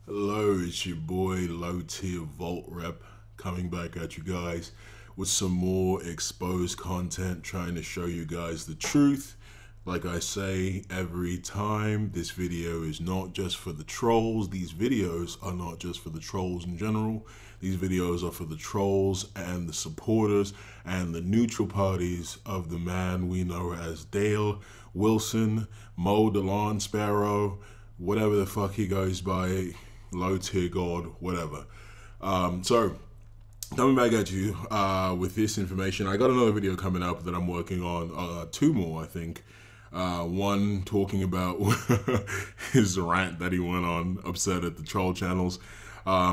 Hello, it's your boy Low Tier Vault Rep coming back at you guys with some more exposed content, trying to show you guys the truth. Like I say every time, this video is not just for the trolls. These videos are not just for the trolls in general. These videos are for the trolls and the supporters and the neutral parties of the man we know as Dale Wilson, Mo the Lawn Sparrow, whatever the fuck he goes by, Low Tier God, whatever. So coming back at you with this information, I got another video coming up that I'm working on, two more I think. One talking about his rant that he went on, upset at the troll channels.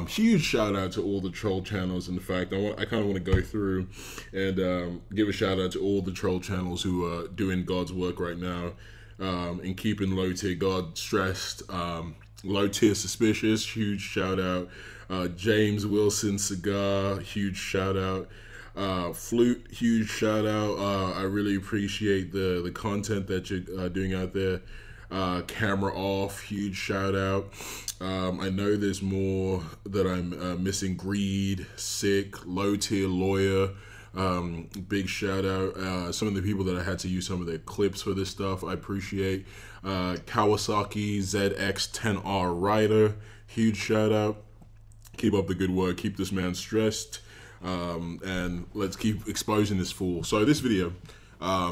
Huge shout out to all the troll channels. In fact, I kind of want to go through and give a shout out to all the troll channels who are doing God's work right now and keeping Low Tier God stressed. Low Tier Suspicious, huge shout out. James Wilson Cigar, huge shout out. Flute, huge shout out. I really appreciate the content that you're doing out there. Camera Off, huge shout out. I know there's more that I'm missing. Greed, Sick, Low Tier Lawyer, big shout out. Some of the people that I had to use some of their clips for this stuff, I appreciate. Kawasaki ZX10R Rider, huge shout out. Keep up the good work, keep this man stressed. And let's keep exposing this fool. So this video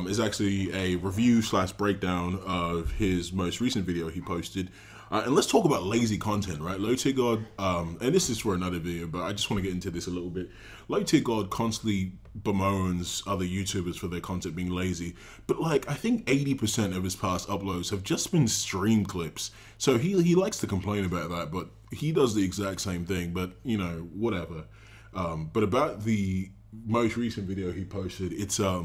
is actually a review / breakdown of his most recent video he posted. And let's talk about lazy content, right? Low Tier God, and this is for another video, but I just want to get into this a little bit. Low Tier God constantly bemoans other YouTubers for their content being lazy, but like I think 80% of his past uploads have just been stream clips. So he likes to complain about that, but he does the exact same thing, but you know, whatever. But about the most recent video he posted, it's a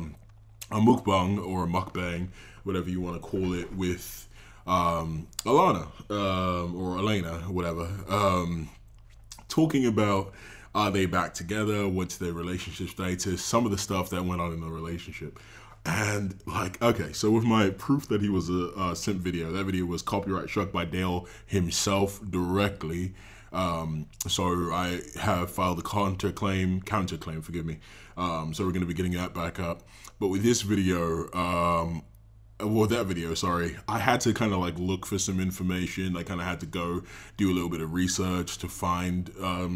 mukbang or a mukbang, whatever you want to call it, with Alana or Elena, whatever, talking about are they back together, what's their relationship status, some of the stuff that went on in the relationship. And like, okay, so with my proof that he was a simp video, that video was copyright struck by Dale himself directly. So I have filed a counterclaim, forgive me. So we're going to be getting that back up. But with this video, that video, sorry, I had to kind of like look for some information. I kind of had to go do a little bit of research to find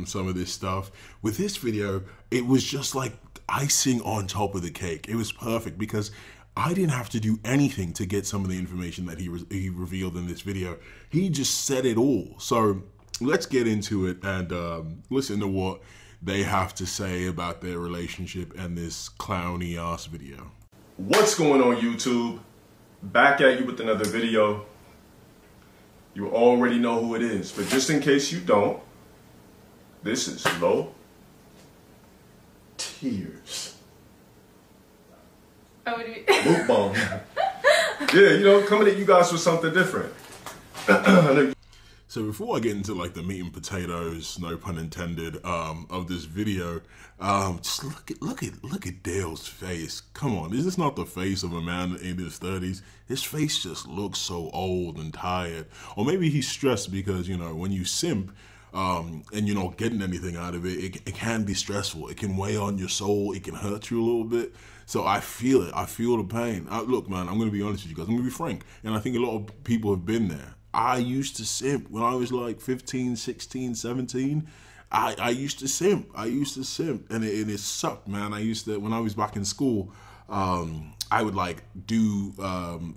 some of this stuff. With this video, it was just like icing on top of the cake. It was perfect because I didn't have to do anything to get some of the information that he revealed in this video. He just said it all. So let's get into it and listen to what they have to say about their relationship and this clowny ass video. What's going on, YouTube? Back at you with another video. You already know who it is, but just in case you don't, this is Low Tears. Oh, what do you Mukbang. Yeah, you know, coming at you guys with something different. So before I get into like the meat and potatoes, no pun intended, of this video, just look at Dale's face. Come on, is this not the face of a man in his 30s? His face just looks so old and tired. Or maybe he's stressed because, you know, when you simp and you're not getting anything out of it, it can be stressful. It can weigh on your soul. It can hurt you a little bit. So I feel it. I feel the pain. Look, man, I'm going to be honest with you guys. I'm going to be frank. And I think a lot of people have been there. I used to simp when I was like 15, 16, 17. I used to simp. And it sucked, man. I used to, when I was back in school, I would like do,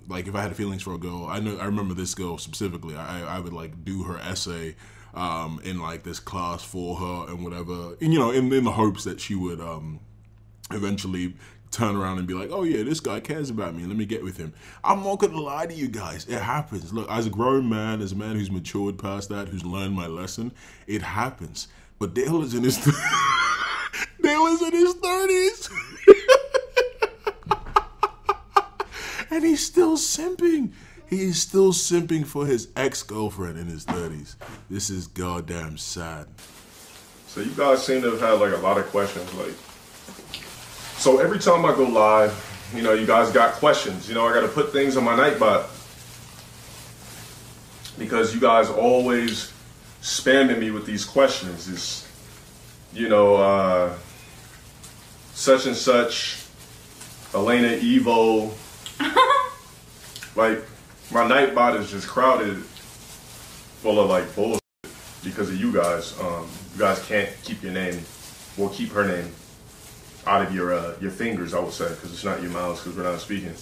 like if I had feelings for a girl, I remember this girl specifically, I would like do her essay in like this class for her and whatever, and you know, in the hopes that she would eventually turn around and be like, oh yeah, this guy cares about me, let me get with him. I'm not gonna lie to you guys, it happens. Look, as a grown man, as a man who's matured past that, who's learned my lesson, it happens. But Dale is in his Dale is in his 30s. And he's still simping. He is still simping for his ex-girlfriend in his 30s. This is goddamn sad. So you guys seem to have had like a lot of questions. Like, so every time I go live, you know, you guys got questions. You know, I got to put things on my nightbot because you guys always spamming me with these questions. It's, you know, such and such, Elena Evo. Like, my night bot is just crowded full of like bullshit because of you guys. You guys can't keep your name, well, keep her name out of your fingers, I would say, because it's not your mouths, because we're not speaking.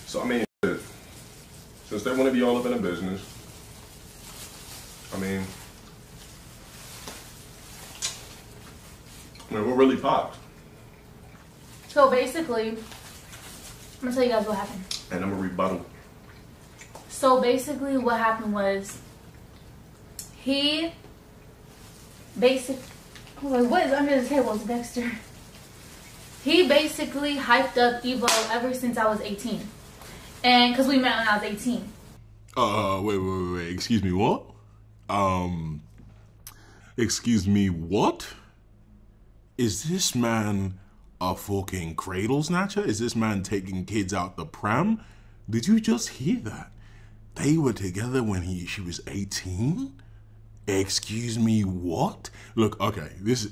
So I mean, since they want to be all up in the business, I mean, what really popped? So basically, I'm gonna tell you guys what happened. And I'm gonna rebuttal. So basically what happened was, he basically, what is under the table? It's Dexter. He basically hyped up Evo ever since I was 18. And because we met when I was 18. Wait. Excuse me, what? Excuse me, what? Is this man a fucking cradle snatcher? Is this man taking kids out the pram? Did you just hear that? They were together when she was 18? Excuse me, what? Look, okay, this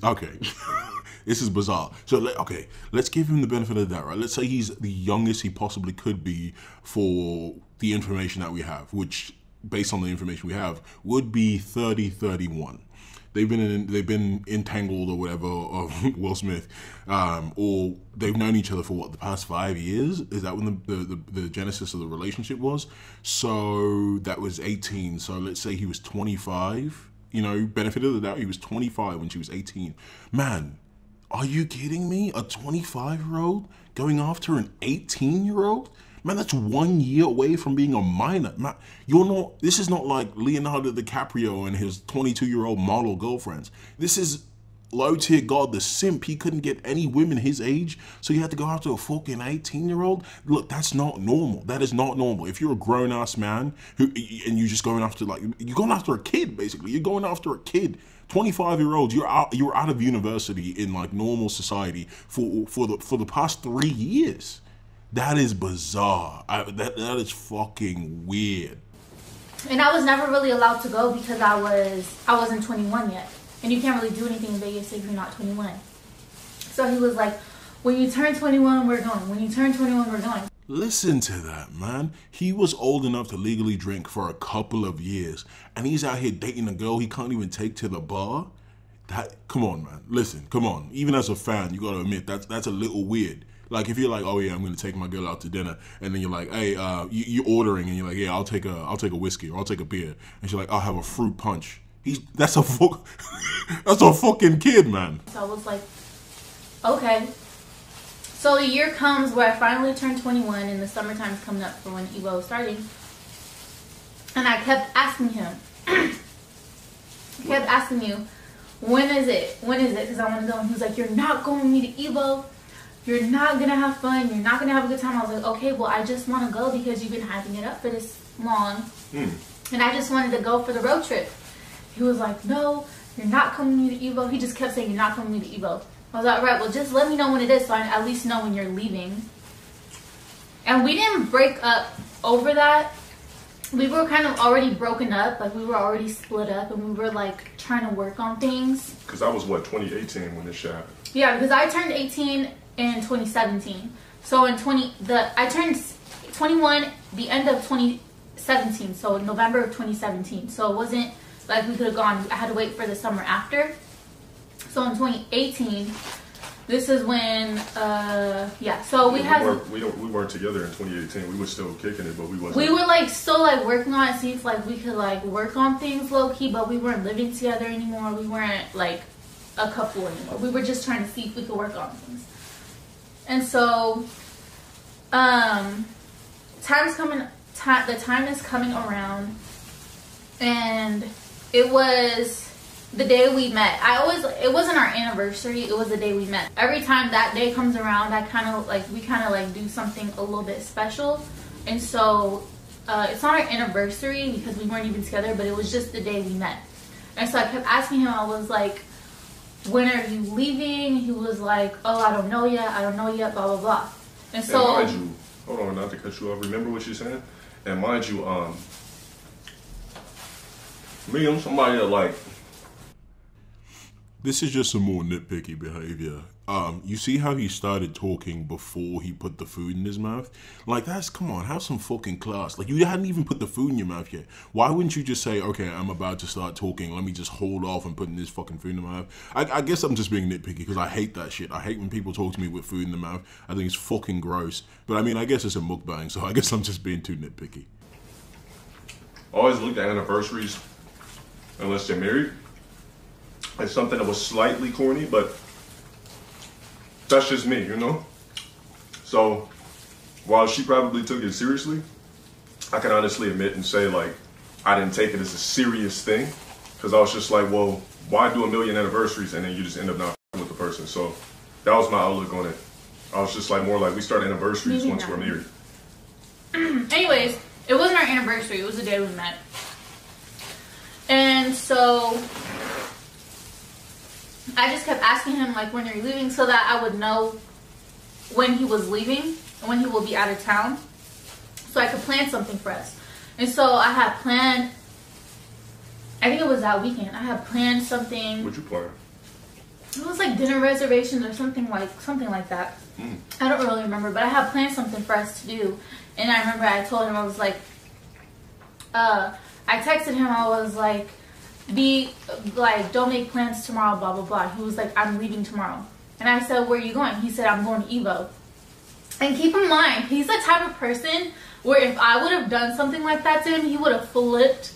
is bizarre. So, let's give him the benefit of the doubt, right? Let's say he's the youngest he possibly could be for the information that we have, which, based on the information we have, would be 30, 31. They've been entangled or whatever of Will Smith, or they've known each other for what, the past 5 years? Is that when the genesis of the relationship was? So that was 18. So let's say he was 25. You know, benefit of the doubt, he was 25 when she was 18. Man, are you kidding me? A 25-year-old going after an 18-year-old? Man, that's 1 year away from being a minor. Man, this is not like Leonardo DiCaprio and his 22-year-old model girlfriends. This is low-tier god, the simp. He couldn't get any women his age, so he had to go after a fucking 18-year-old. Look, that's not normal. That is not normal. If you're a grown-ass man and you're just going after, you're going after a kid, basically. You're going after a kid. 25-year-olds, you're out of university in like normal society for the past 3 years. That is bizarre. That is fucking weird. And I was never really allowed to go because I wasn't 21 yet. And you can't really do anything in Vegas if you're not 21. So he was like, when you turn 21, we're going. When you turn 21, we're going. Listen to that, man. He was old enough to legally drink for a couple of years, and he's out here dating a girl he can't even take to the bar? Come on, man. Listen, come on. Even as a fan, you gotta admit, that's a little weird. Like, if you're like, oh yeah, I'm gonna take my girl out to dinner, and then you're like, hey, you're ordering, and you're like, yeah, I'll take a whiskey, or I'll take a beer, and she's like, I'll have a fruit punch. That's a fucking kid, man. So I was like, okay. So the year comes where I finally turned 21, and the summertime's coming up for when Evo was starting. And I kept asking him, when is it? Because I want to go. And he was like, you're not going with me to Evo. You're not going to have fun. You're not going to have a good time. I was like, okay, well, I just want to go because you've been hyping it up for this long. And I just wanted to go for the road trip. He was like, no, you're not coming with me to Evo. He just kept saying, you're not coming with me to Evo. I was like, all right, well, just let me know when it is so I at least know when you're leaving. And we didn't break up over that. We were kind of already broken up. Like, we were already split up, and we were, like, trying to work on things. Because I was, 2018 when this shit happened? Yeah, because I turned 18 in 2017. So I turned 21 the end of 2017. So November of 2017. So it wasn't like we could have gone. I had to wait for the summer after. So in 2018, this is when, so we weren't together in 2018. We were still kicking it, but we wasn't. We were like still like working on it, see if like we could like work on things low key, but we weren't living together anymore. We weren't like a couple anymore. We were just trying to see if we could work on things. And so, the time is coming around, and it was the day we met. It wasn't our anniversary, it was the day we met. Every time that day comes around, we kind of do something a little bit special. And so, it's not our anniversary because we weren't even together, but it was just the day we met. And so I kept asking him, I was like, when are you leaving? He was like, oh, I don't know yet, blah, blah, blah. And so, mind you, hold on, not to cut you off, remember what you're saying? And mind you, Me, I'm somebody that like. This is just some more nitpicky behavior. You see how he started talking before he put the food in his mouth? Like, come on, have some fucking class. Like, you hadn't even put the food in your mouth yet. Why wouldn't you just say, okay, I'm about to start talking, let me just hold off and putting this fucking food in the mouth? I guess I'm just being nitpicky because I hate that shit. I hate when people talk to me with food in the mouth. I think it's fucking gross. But I mean, I guess it's a mukbang, so I guess I'm just being too nitpicky. Always looked at anniversaries, unless they're married, as something that was slightly corny, but that's just me, you know? So, while she probably took it seriously, I can honestly admit and say, like, I didn't take it as a serious thing, because I was just like, well, why do a million anniversaries and then you just end up not with the person? So, that was my outlook on it. I was just like, more like, we start anniversaries once we're married. Anyways, it wasn't our anniversary, it was the day we met. And so I just kept asking him, like, when are you leaving, so that I would know when he was leaving and when he will be out of town, so I could plan something for us. And so I had planned, I think it was that weekend, I had planned something. What'd you plan? It was like dinner reservations or something like that. I don't really remember, but I had planned something for us to do. And I remember I told him, I was like, I texted him, I was like, don't make plans tomorrow, blah, blah, blah. He was like, I'm leaving tomorrow. And I said, where are you going? He said, I'm going to Evo. And keep in mind, he's the type of person where if I would have done something like that to him, he would have flipped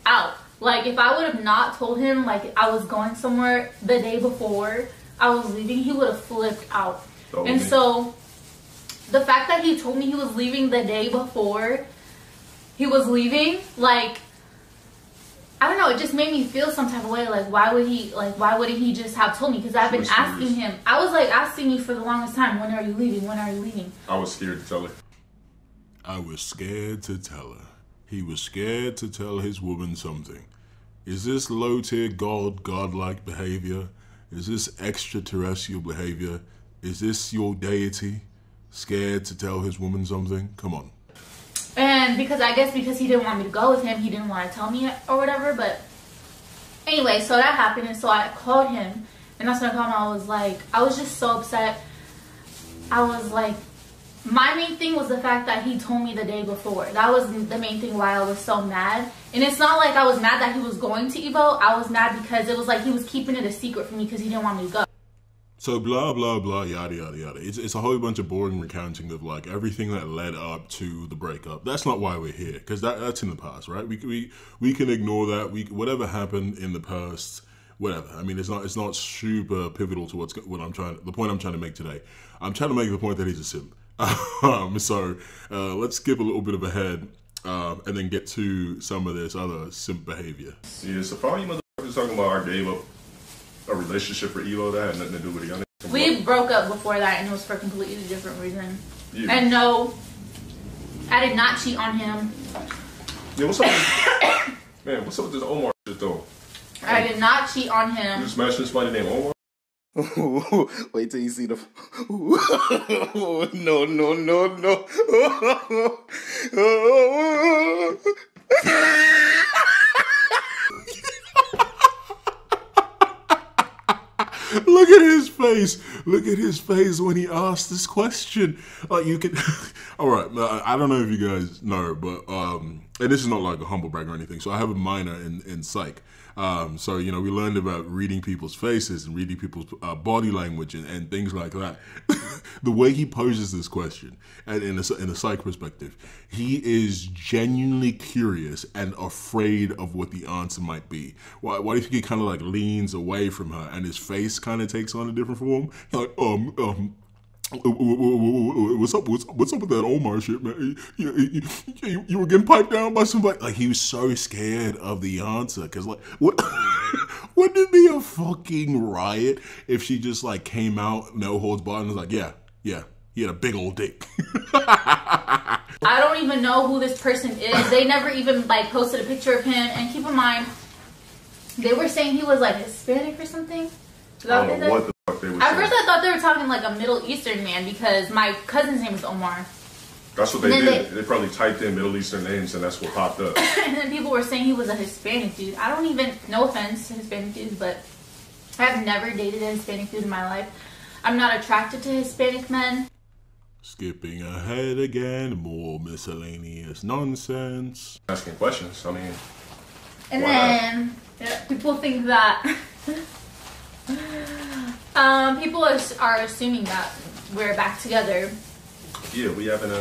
out. Like, if I would have not told him, like, I was going somewhere the day before I was leaving, he would have flipped out. And so, the fact that he told me he was leaving the day before he was leaving, like, I don't know, it just made me feel some type of way. Like, why wouldn't he just have told me? Because I've been asking him. I was, like, asking you for the longest time, when are you leaving? When are you leaving? I was scared to tell her. I was scared to tell her. He was scared to tell his woman something. Is this low-tier godlike behavior? Is this extraterrestrial behavior? Is this your deity? Scared to tell his woman something? Come on. And because he didn't want me to go with him, he didn't want to tell me or whatever. But anyway, so that happened, and so I called him, and that's when I called him. I was just so upset. I was like, my main thing was the fact that he told me the day before. That was the main thing why I was so mad. And it's not like I was mad that he was going to Evo. I was mad because it was like he was keeping it a secret from me because he didn't want me to go. So blah, blah, blah, yada, yada, yada. It's a whole bunch of boring recounting of, like, everything that led up to the breakup. That's not why we're here, because that's in the past, right? We can ignore that. Whatever happened in the past, whatever. I mean, it's not super pivotal to the point I'm trying to make today. I'm trying to make the point that he's a simp. So let's skip a little bit of ahead and then get to some of this other simp behavior. Yeah, so probably you motherfuckers talking about I gave up a relationship for Evo that had nothing to do with y'all. We broke up before that, and it was for a completely different reason. Yeah. And no, I did not cheat on him. Yeah, what's up with man, what's up with this Omar shit though? I did not cheat on him. You smashing somebody named Omar? Wait till you see the. No. Look at his face. Look at his face when he asked this question. Like, you can. All right. I don't know if you guys know, but and this is not like a humble brag or anything. So I have a minor in psych. So, you know, we learned about reading people's faces and reading people's body language and things like that. The way he poses this question, and in a psych perspective, he is genuinely curious and afraid of what the answer might be. Why do you think he kind of like leans away from her and his face kind of takes on a different form? Like, what's up with that Omar shit, man? You were getting piped down by somebody? Like, he was so scared of the answer, because, like, what wouldn't it be a fucking riot if she just, like, came out, no holds barred, and was like, yeah, he had a big old dick. I don't even know who this person is. They never even, like, posted a picture of him, and keep in mind, they were saying he was, like, Hispanic or something. I don't know what the fuck they were saying. At first I thought they were talking like a Middle Eastern man because my cousin's name is Omar. That's what they did. They probably typed in Middle Eastern names and that's what popped up. And then people were saying he was a Hispanic dude. I don't even, no offense to Hispanic dudes, but I've never dated a Hispanic dude in my life. I'm not attracted to Hispanic men. Skipping ahead again, more miscellaneous nonsense. Asking questions, I mean. And then people think that people are assuming that we're back together. Yeah, we haven't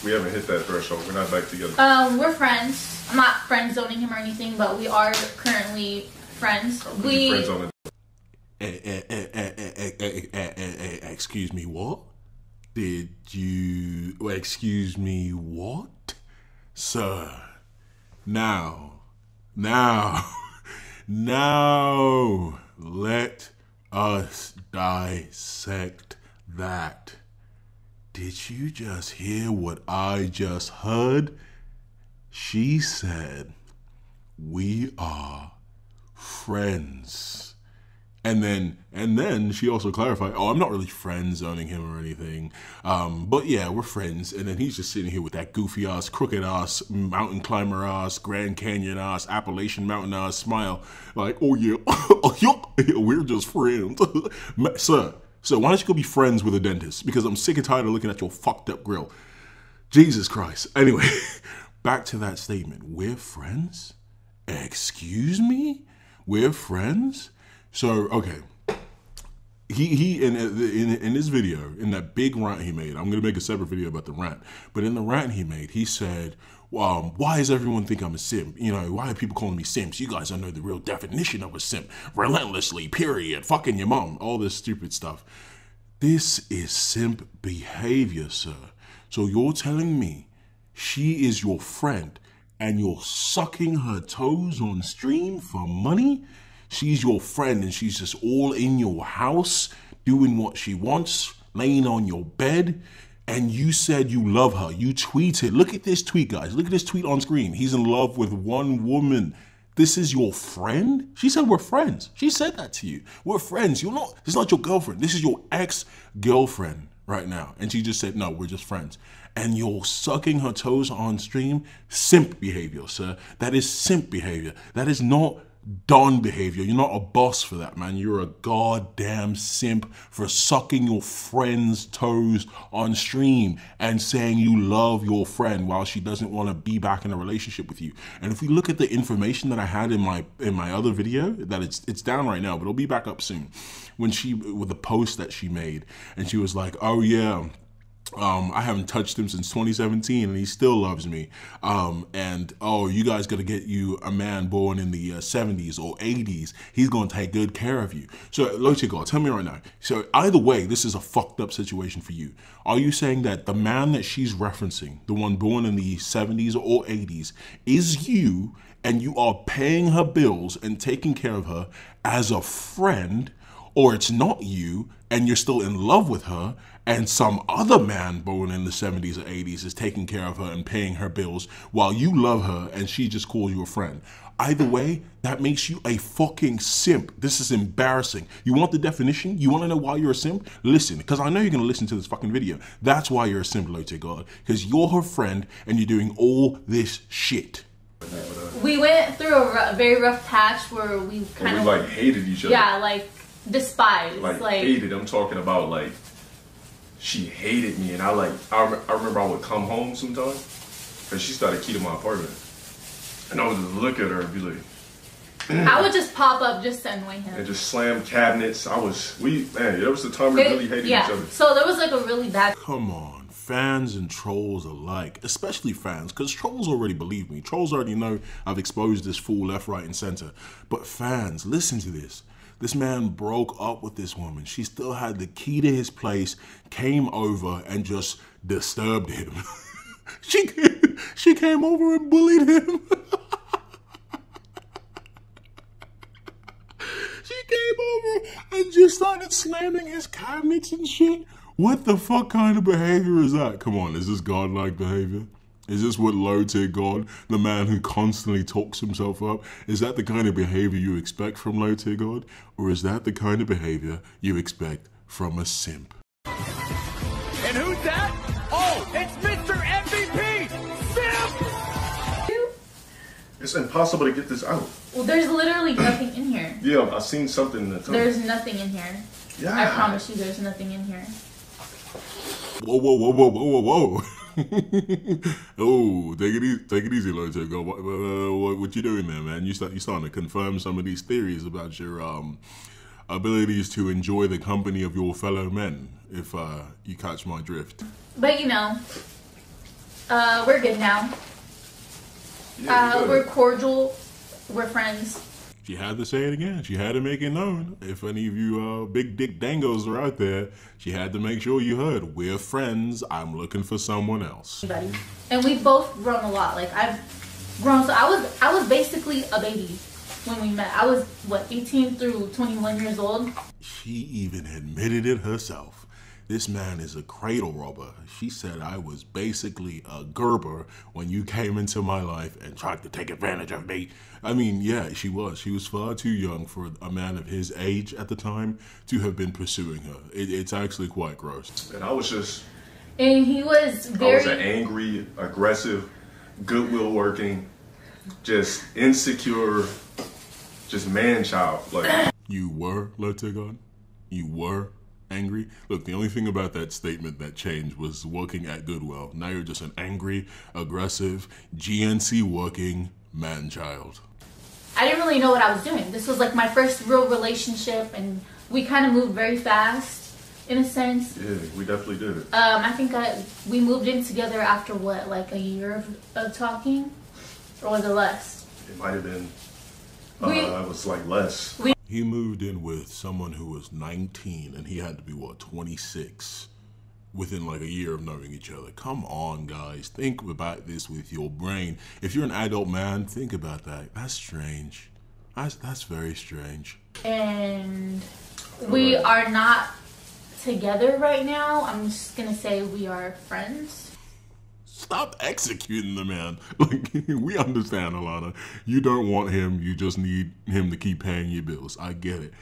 hit that threshold. We're not back together. We're friends. I'm not friend zoning him or anything, but we are currently friends. We friends on excuse me, what? Did you excuse me, what? Sir, now, let us dissect that. Did you just hear what I just heard? She said, we are friends. And then she also clarified, oh, I'm not really friend zoning him or anything. But yeah, we're friends. And then he's just sitting here with that goofy ass, crooked ass, mountain climber ass, Grand Canyon ass, Appalachian Mountain ass smile. Like, oh yeah, we're just friends. Sir, why don't you go be friends with a dentist? Because I'm sick and tired of looking at your fucked up grill. Jesus Christ. Anyway, back to that statement. We're friends? Excuse me? We're friends? So, okay, he in this video, in that big rant he made, I'm going to make a separate video about the rant, but in the rant he made, he said, why does everyone think I'm a simp? You know, why are people calling me simps? You guys don't know the real definition of a simp. Relentlessly, period, fucking your mom, all this stupid stuff. This is simp behavior, sir. So you're telling me she is your friend and you're sucking her toes on stream for money? She's your friend and she's just all in your house doing what she wants, laying on your bed, and you said you love her. You tweeted, look at this tweet, guys. Look at this tweet on screen. He's in love with one woman. This is your friend? She said we're friends. She said that to you. We're friends. This is not your girlfriend. This is your ex-girlfriend right now. And she just said, no, we're just friends. And you're sucking her toes on stream? Simp behavior, sir. That is simp behavior. That is not Don behavior. You're not a boss for that, man. You're a goddamn simp for sucking your friend's toes on stream and saying you love your friend while she doesn't want to be back in a relationship with you. And if we look at the information that I had in my other video, that it's down right now, but it'll be back up soon, with the post that she made, and she was like, oh yeah, I haven't touched him since 2017 and he still loves me. And oh, you guys gotta get you a man born in the 70s or 80s. He's gonna take good care of you. So, Lotigar, tell me right now. So either way, this is a fucked up situation for you. Are you saying that the man that she's referencing, the one born in the 70s or 80s, is you and you are paying her bills and taking care of her as a friend, or it's not you and you're still in love with her and some other man born in the 70s or 80s is taking care of her and paying her bills while you love her and she just calls you a friend? Either way, that makes you a fucking simp. This is embarrassing. You want the definition? You want to know why you're a simp? Listen, because I know you're going to listen to this fucking video. That's why you're a simp, Lotigar, because you're her friend and you're doing all this shit. We went through a very rough patch where we kind of like hated each other. Yeah, like despised. Like hated. I'm talking about like she hated me, and I remember I would come home sometimes, and she started key to my apartment, and I would just look at her and be like, I would just pop up just to annoy him. And just slam cabinets. There was the time we really hated each other. So there was like a really bad. Come on, fans and trolls alike, especially fans, because trolls already believe me. Trolls already know I've exposed this fool left, right, and center. But fans, listen to this. This man broke up with this woman. She still had the key to his place, came over and just disturbed him. She came over and bullied him. She came over and just started slamming his cabinets and shit. What the fuck kind of behavior is that? Come on, is this godlike behavior? Is this what low-tier God, the man who constantly talks himself up, is that the kind of behavior you expect from low-tier God? Or is that the kind of behavior you expect from a simp? And who's that? Oh, it's Mr. It's impossible to get this out. Well, there's literally nothing in here. Yeah, I seen something that There's nothing in here. Yeah. I promise you there's nothing in here. Whoa, whoa, whoa, whoa, whoa, whoa, whoa. Oh, take it easy, Loto. Go. What you doing there, man? You starting to confirm some of these theories about your abilities to enjoy the company of your fellow men, if you catch my drift. But you know, we're good now. Yeah, we're cordial. We're friends. She had to say it again. She had to make it known. If any of you big dick dangos are out there, she had to make sure you heard. We're friends. I'm looking for someone else. And we've both grown a lot. Like I've grown. So I was basically a baby when we met. I was what 18 through 21 years old. She even admitted it herself. This man is a cradle robber. She said I was basically a Gerber when you came into my life and tried to take advantage of me. I mean, yeah, she was. She was far too young for a man of his age at the time to have been pursuing her. It's actually quite gross. And I was just... And he was very... I was an angry, aggressive, goodwill working, just insecure, just man-child. Like, you were, Lotegon? You were angry? Look, the only thing about that statement that changed was working at Goodwill. Now you're just an angry, aggressive, GNC working man-child. I didn't really know what I was doing. This was like my first real relationship, and we kind of moved very fast, in a sense. Yeah, we definitely did. I think we moved in together after what, like a year of talking? Or was it less? It might have been, it was like less. He moved in with someone who was 19 and he had to be, what, 26 within like a year of knowing each other. Come on, guys. Think about this with your brain. If you're an adult man, think about that. That's strange. That's very strange. And we are not together right now. I'm just going to say we are friends. Stop executing the man. Like, we understand, Alana. You don't want him. You just need him to keep paying your bills. I get it.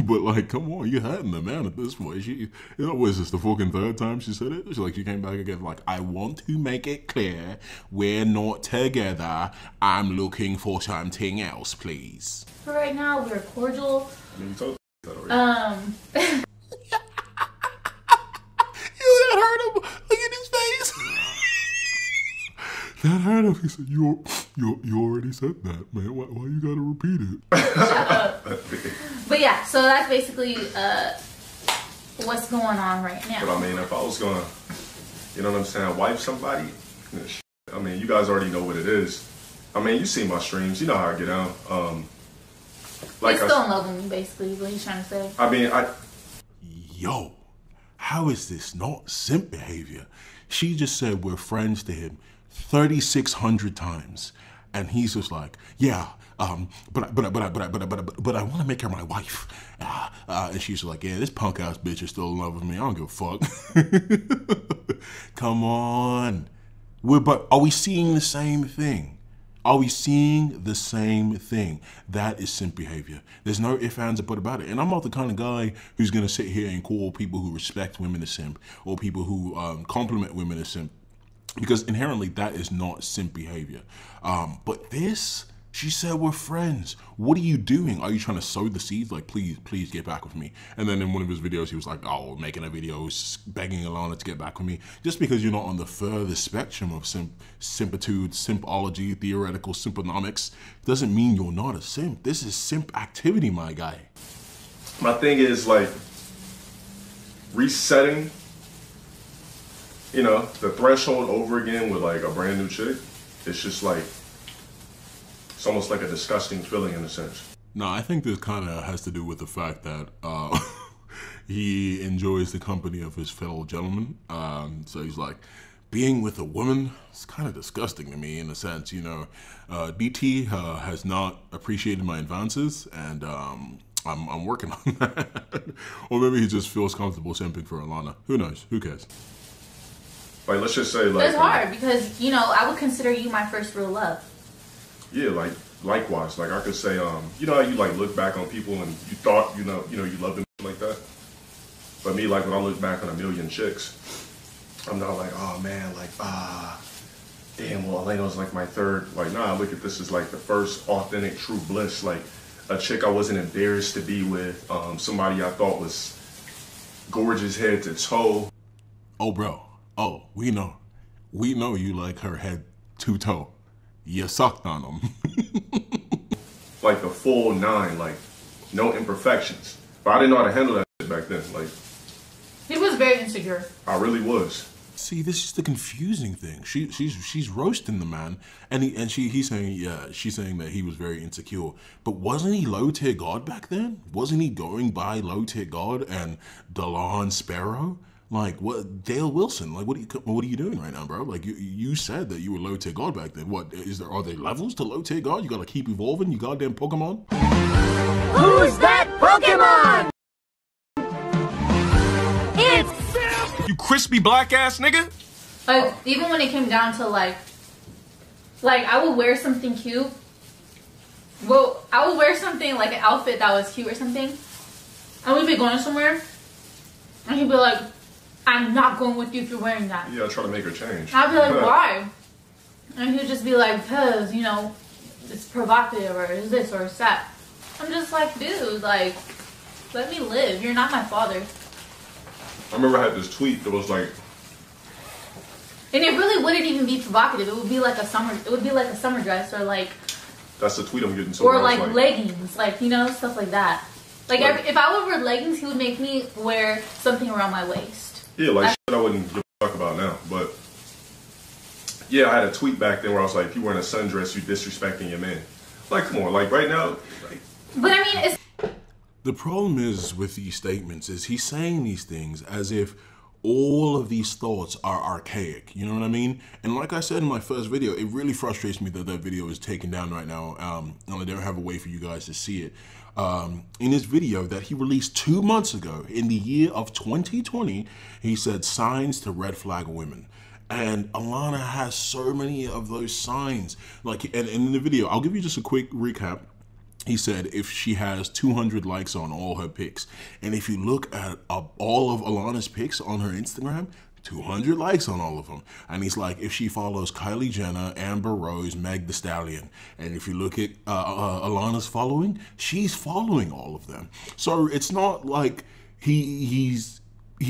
But, like, come on. You're hurting the man at this point. Was this the fucking third time she said it? She came back again, like, I want to make it clear we're not together. I'm looking for something else, please. For right now, we're cordial. You told that already. That hurt him. Look at his face. That hurt him. He said, you already said that, man. Why you gotta repeat it? Shut up. But yeah, so that's basically what's going on right now. But I mean, if I was gonna, you know what I'm saying, wife somebody, I mean, you guys already know what it is. I mean, you see my streams, you know how I get down. He's still in love with me, basically, is what he's trying to say. I mean, Yo, how is this not simp behavior? She just said we're friends to him 3,600 times, and he's just like, yeah, but I want to make her my wife. And she's like, yeah, this punk ass bitch is still in love with me. I don't give a fuck. Come on, but are we seeing the same thing? Are we seeing the same thing? That is simp behavior. There's no ifs, ands, or buts about it. And I'm not the kind of guy who's gonna sit here and call people who respect women a simp, or people who compliment women a simp, because inherently that is not simp behavior. But this, she said we're friends. What are you doing? Are you trying to sow the seeds? Like, please get back with me. And then in one of his videos, he was like, oh, making a video begging Alana to get back with me. Just because you're not on the further spectrum of simpitude, simpology, theoretical simponomics, doesn't mean you're not a simp. This is simp activity, my guy. my thing is like resetting, you know, the threshold over again with like a brand new chick. It's just like, it's almost like a disgusting feeling in a sense. No, I think this kind of has to do with the fact that he enjoys the company of his fellow gentlemen. So he's like, being with a woman, it's kind of disgusting to me in a sense, you know. DT has not appreciated my advances, and I'm working on that. Or maybe he just feels comfortable simping for Alana. Who knows? Who cares? Like, let's just say, like, it's hard because, you know, I would consider you my first real love. Yeah, like, likewise. Like, I could say, you know how you, like, look back on people and you thought, you know, you loved them like that? But me, like, when I look back on a million chicks, I'm not like, oh, man, like, damn, well, Elena's like my third. Like, nah, look at this as like the first authentic, true bliss. Like, a chick I wasn't embarrassed to be with. Somebody I thought was gorgeous head to toe. Oh, bro. Oh, we know. We know you like her head to toe. You sucked on them. Like the full 9, like no imperfections. But I didn't know how to handle that shit back then. Like, he was very insecure. I really was. See, this is the confusing thing. She's roasting the man, and he's saying, yeah, she's saying that he was very insecure. But wasn't he low tier god back then? Wasn't he going by low tier god and Delon Sparrow? Like, what, Dale Wilson? Like, what are you doing right now, bro? Like, you said that you were low tier god back then. What are there levels to low tier god? You gotta keep evolving, you goddamn Pokemon. Who's that Pokemon? It's Simp! You crispy black ass nigga. Like, even when it came down to like I would wear something cute. Well, I would wear something like an outfit that was cute or something. And we'd be going somewhere, and he'd be like, I'm not going with you if you're wearing that. Yeah, I try to make her change. I'd be like, why? And he'd just be like, because, you know, it's provocative, or is this, or it's that. I'm just like, dude, like, let me live. You're not my father. I remember I had this tweet that was like, and it really wouldn't even be provocative. It would be like a summer dress, or like, that's the tweet I'm getting so or like leggings, like, you know, stuff like that. Like, if I would wear leggings, he would make me wear something around my waist. Yeah, like shit I wouldn't give a fuck about now. But yeah, I had a tweet back then where I was like, if you wearing a sundress, you disrespecting your man. Like, come on, like right now. Like, but I mean, it's... The problem is with these statements is he's saying these things as if all of these thoughts are archaic, you know what I mean? And like I said in my first video, it really frustrates me that that video is taken down right now, and I don't have a way for you guys to see it. In his video that he released 2 months ago, in the year of 2020, he said signs to red flag women. And Alana has so many of those signs. Like, and in the video, I'll give you just a quick recap. He said if she has 200 likes on all her pics, and if you look at all of Alana's pics on her Instagram, 200 likes on all of them. And he's like, if she follows Kylie Jenner, Amber Rose, Meg Thee Stallion, and if you look at Alana's following, she's following all of them. So it's not like he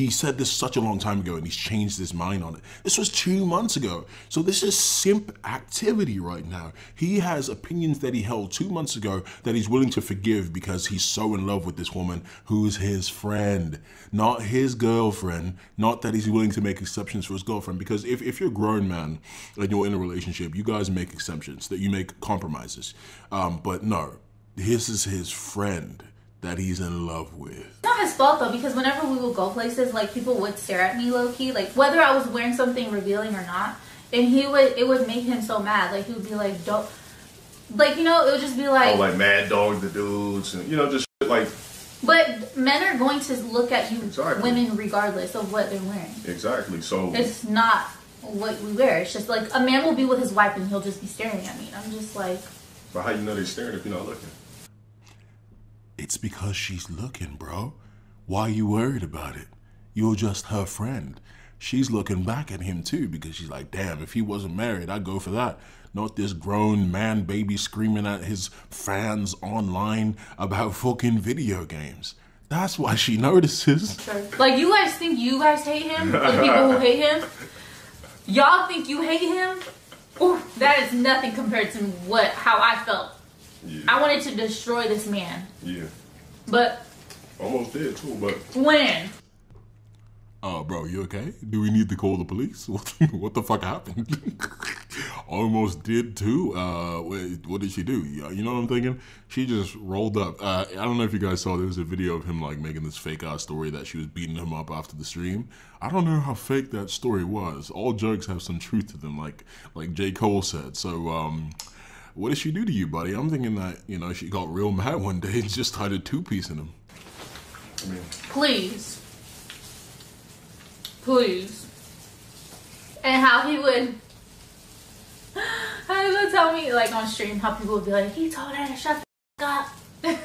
said this such a long time ago and he's changed his mind on it. This was 2 months ago. So this is simp activity right now. He has opinions that he held 2 months ago that he's willing to forgive because he's so in love with this woman who's his friend, not his girlfriend. Not that he's willing to make exceptions for his girlfriend, because if you're a grown man and you're in a relationship, you guys make exceptions, that you make compromises. But no, this is his friend that he's in love with. It's not his fault though, because whenever we would go places, like, people would stare at me low key, like whether I was wearing something revealing or not, and it would make him so mad. Like, he would be like, don't, like, you know, it would just be like, oh, like mad dog the dudes, and you know, just shit like. But men are going to look at you, exactly, women, regardless of what they're wearing. Exactly. So it's not what we wear. It's just like a man will be with his wife and he'll just be staring at me. And I'm just like, but how you know they're staring if you're not looking? It's because she's looking, bro. Why are you worried about it? You're just her friend. She's looking back at him too, because she's like, damn, if he wasn't married, I'd go for that. Not this grown man baby screaming at his fans online about fucking video games. That's why she notices. Like, you guys think you guys hate him? The people who hate him? Y'all think you hate him? Ooh, that is nothing compared to how I felt. Yeah. I wanted to destroy this man. Yeah. But almost did too, but when? Bro, you okay? Do we need to call the police? What the fuck happened? Almost did too. What did she do? You know what I'm thinking? She just rolled up. I don't know if you guys saw, there was a video of him like making this fake ass story that she was beating him up after the stream. I don't know how fake that story was. All jokes have some truth to them, like J. Cole said. So, what did she do to you, buddy? I'm thinking that, you know, she got real mad one day and just started two-piecing him. I mean, please. And how he would tell me, like, on stream, how people would be like, he told her to shut the fuck up.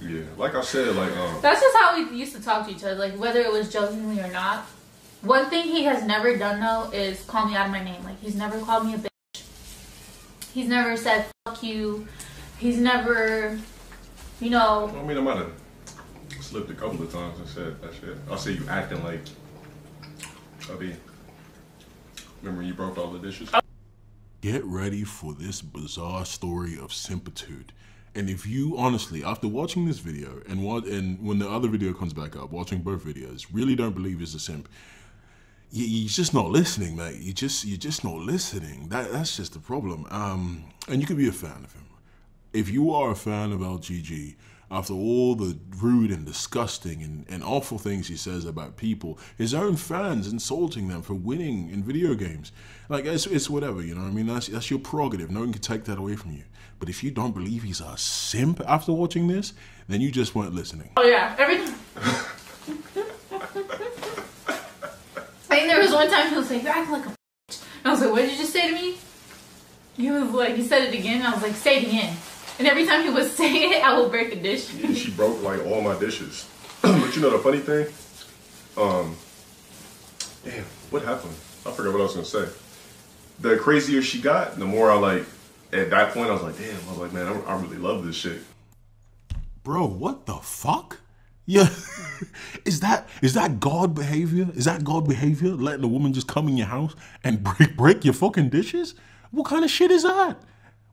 Yeah, like I said, like that's just how we used to talk to each other, like, whether it was jokingly or not. One thing he has never done though is call me out of my name. Like, he's never called me a bitch. He's never said fuck you. He's never, you know. I mean, I might have slipped a couple of times and said that shit. I'll see you acting like Abby. Remember you broke all the dishes? Get ready for this bizarre story of simpitude. And if you honestly, after watching this video and when the other video comes back up, watching both videos, really don't believe he's a simp, you're just not listening, mate. You're just not listening. That's just the problem. And you could be a fan of him. If you are a fan of LGG, after all the rude and disgusting and awful things he says about people, his own fans insulting them for winning in video games, like it's whatever, you know what I mean? That's your prerogative. No one can take that away from you. But if you don't believe he's a simp after watching this, then you just weren't listening. Oh yeah, everything. I think there was one time he was like, "You're acting like a bitch." I was like, "What did you just say to me?" He was like, he said it again. I was like, "Say it again." And every time he would say it, I would break a dish. Yeah, she broke like all my dishes. But you know the funny thing? Damn, what happened? I forgot what I was gonna say. The crazier she got, the more I like, at that point I was like, damn, I was like, man, I really love this shit. Bro, what the fuck? Yeah, is that God behavior? Is that God behavior? Letting a woman just come in your house and break your fucking dishes? What kind of shit is that?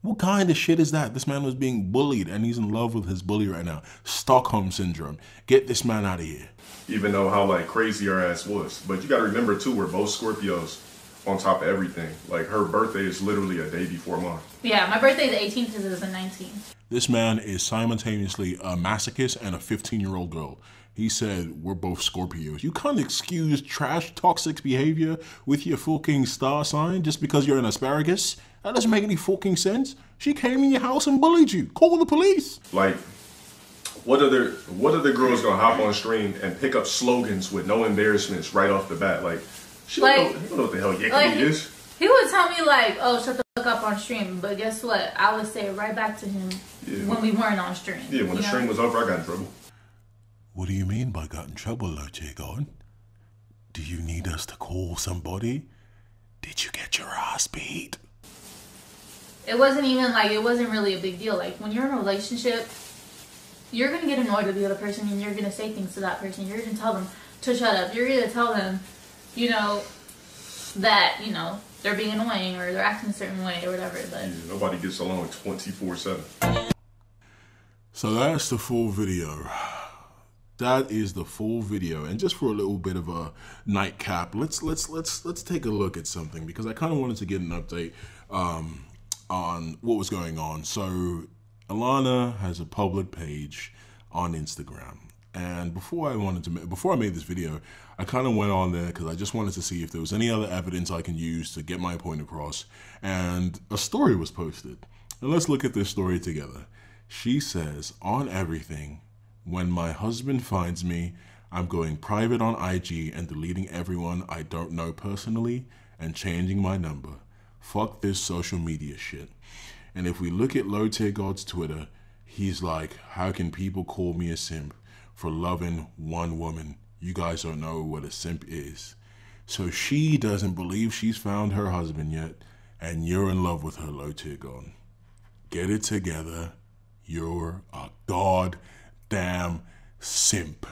What kind of shit is that? This man was being bullied and he's in love with his bully right now. Stockholm syndrome. Get this man out of here. Even though how like crazy her ass was. But you gotta remember too, we're both Scorpios on top of everything. Like her birthday is literally a day before mine. Yeah, my birthday is the 18th because it was the 19th. This man is simultaneously a masochist and a 15-year-old girl. He said, we're both Scorpios. You can't excuse trash, toxic behavior with your fucking star sign just because you're an asparagus. That doesn't make any fucking sense. She came in your house and bullied you. Call the police. Like, what other girls gonna hop on stream and pick up slogans with no embarrassments right off the bat? Like, she don't know what the hell yickety is. He would tell me like, "Oh, shut the fuck up on stream," but guess what? I would say it right back to him when we weren't on stream. Yeah, when the stream was over, I got in trouble. What do you mean by got in trouble, Lotigon? Do you need us to call somebody? Did you get your ass beat? It wasn't even like, it wasn't really a big deal. Like, when you're in a relationship, you're going to get annoyed with the other person and you're going to say things to that person. You're going to tell them to shut up. You're going to tell them, you know, that, you know, they're being annoying or they're acting a certain way or whatever. But yeah, nobody gets along 24/7. So that's the full video. That is the full video. And just for a little bit of a nightcap, let's take a look at something, because I kind of wanted to get an update on what was going on. So Alana has a public page on Instagram, and before I made this video, I kind of went on there because I just wanted to see if there was any other evidence I can use to get my point across, and a story was posted. And let's look at this story together. She says, on everything, when my husband finds me, I'm going private on IG and deleting everyone I don't know personally and changing my number. Fuck this social media shit. And if we look at Low Tier God's Twitter, he's like, how can people call me a simp for loving one woman? You guys don't know what a simp is. So she doesn't believe she's found her husband yet, and you're in love with her, Low Tier God. Get it together. You're a goddamn simp.